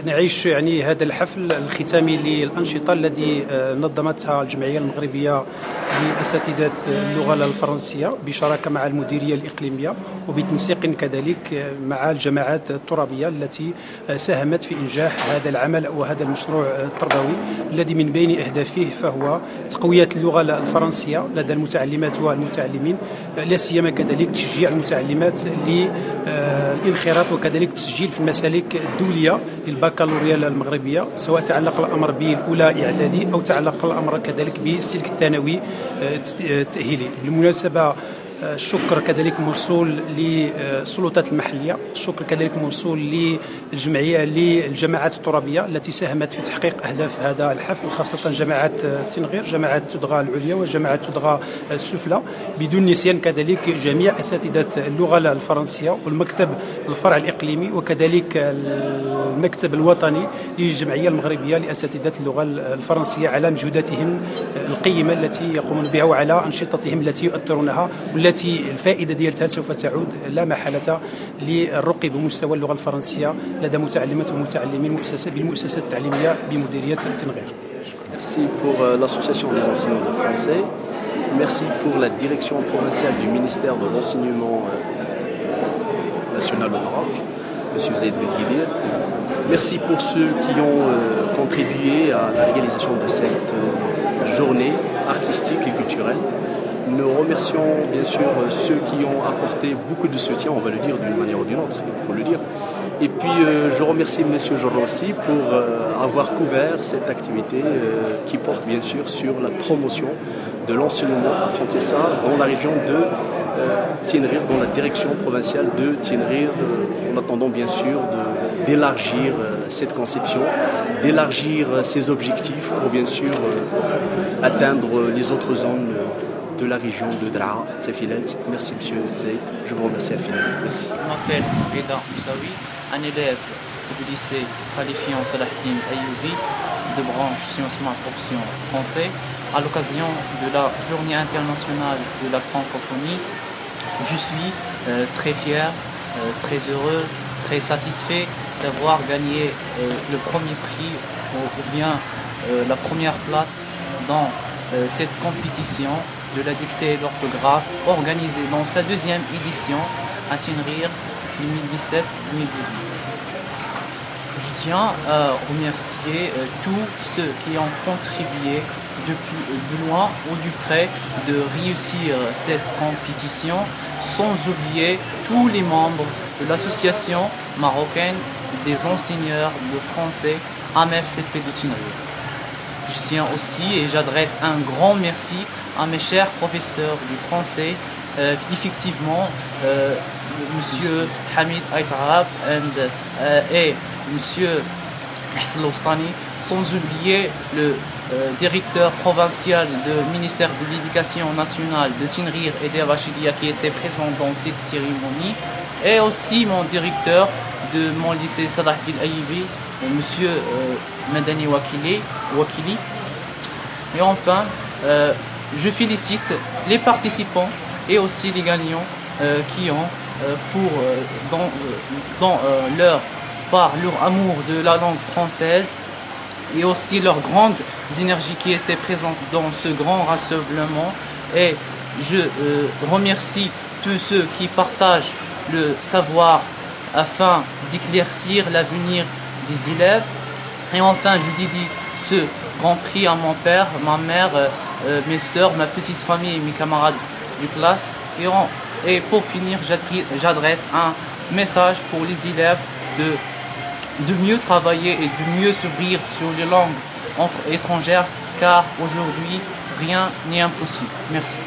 نعيش يعني هذا الحفل الختامي للأنشطة الذي نظمتها الجمعية المغربية لأساتذة اللغة الفرنسية بشراكة مع المديرية الإقليمية وبتنسيق كذلك مع الجماعات الترابية التي ساهمت في إنجاح هذا العمل وهذا المشروع التربوي الذي من بين أهدافه فهو تقوية اللغة الفرنسية لدى المتعلمات والمتعلمين، لا سيما كذلك تشجيع المتعلمات للانخراط وكذلك التسجيل في المسالك الدولية للبكالوريا المغربية، سواء تعلق الأمر بالأولى إعدادي أو تعلق الأمر كذلك بالسلك الثانوي التأهيلي. بالمناسبة الشكر كذلك موصول للسلطات المحلية، الشكر كذلك موصول للجمعية للجماعات الترابية التي ساهمت في تحقيق أهداف هذا الحفل، خاصة جماعة تنغير، جماعة تدغى العليا وجماعة تدغى السفلى، بدون نسيان كذلك جميع أساتذة اللغة الفرنسية والمكتب الفرع الإقليمي وكذلك المكتب الوطني للجمعية المغربية لأساتذة اللغة الفرنسية على مجهوداتهم القيمة التي يقومون بها وعلى أنشطتهم التي يؤثرونها والتي الفائدة ديالتها سوف تعود لا محالة للرقي بمستوى اللغة الفرنسية لدى متعلمات ومتعلمين بالمؤسسات التعليمية بمديرية تنغير. Merci pour l'association des enseignants de français. Merci pour la direction provinciale du ministère de l'enseignement national au Maroc, M. Zaid Belguidir. Merci pour ceux qui ont contribué à la réalisation de cette journée artistique et culturelle. Nous remercions bien sûr ceux qui ont apporté beaucoup de soutien, on va le dire d'une manière ou d'une autre, il faut le dire. Et puis je remercie M. Jorro aussi pour avoir couvert cette activité qui porte bien sûr sur la promotion de l'enseignement apprentissage dans la région de Tinrir, dans la direction provinciale de Tinrir, en attendant bien sûr d'élargir cette conception, d'élargir ses objectifs pour bien sûr atteindre les autres zones de la région de Draa, Tsafilet. Merci M. Zaid, je vous remercie infiniment. Merci. Je m'appelle Eda Moussaoui, un élève du lycée qualifiant Salahdine Ayyoubi de branche Sciences Maths option français. À l'occasion de la Journée internationale de la francophonie, je suis très fier, très heureux, très satisfait d'avoir gagné le premier prix ou bien la première place dans cette compétition de la dictée et l'orthographe organisée dans sa deuxième édition à Tinrir 2017-2018. Je tiens à remercier tous ceux qui ont contribué de loin ou du près de réussir cette compétition, sans oublier tous les membres de l'association marocaine des enseignants de français AMFCP de Tinrir. Je tiens aussi et j'adresse un grand merci à mes chers professeurs du français, effectivement Monsieur Hamid Aitarab et Monsieur Hassan Loustani, sans oublier le directeur provincial du ministère de l'Éducation nationale de Tinrir et de Rachidia qui était présent dans cette cérémonie, et aussi mon directeur de mon lycée Salahdine Ayyoubi, Monsieur Madani Wakili. Et enfin, je félicite les participants et aussi les gagnants qui ont, par leur amour de la langue française et aussi leur grande énergie qui était présente dans ce grand rassemblement. Et je remercie tous ceux qui partagent le savoir afin d'éclaircir l'avenir des élèves. Et enfin, je dédie ce grand prix à mon père, ma mère, mes soeurs, ma petite famille et mes camarades de classe. Et pour finir, j'adresse un message pour les élèves de mieux travailler et de mieux s'ouvrir sur les langues étrangères, car aujourd'hui, rien n'est impossible. Merci.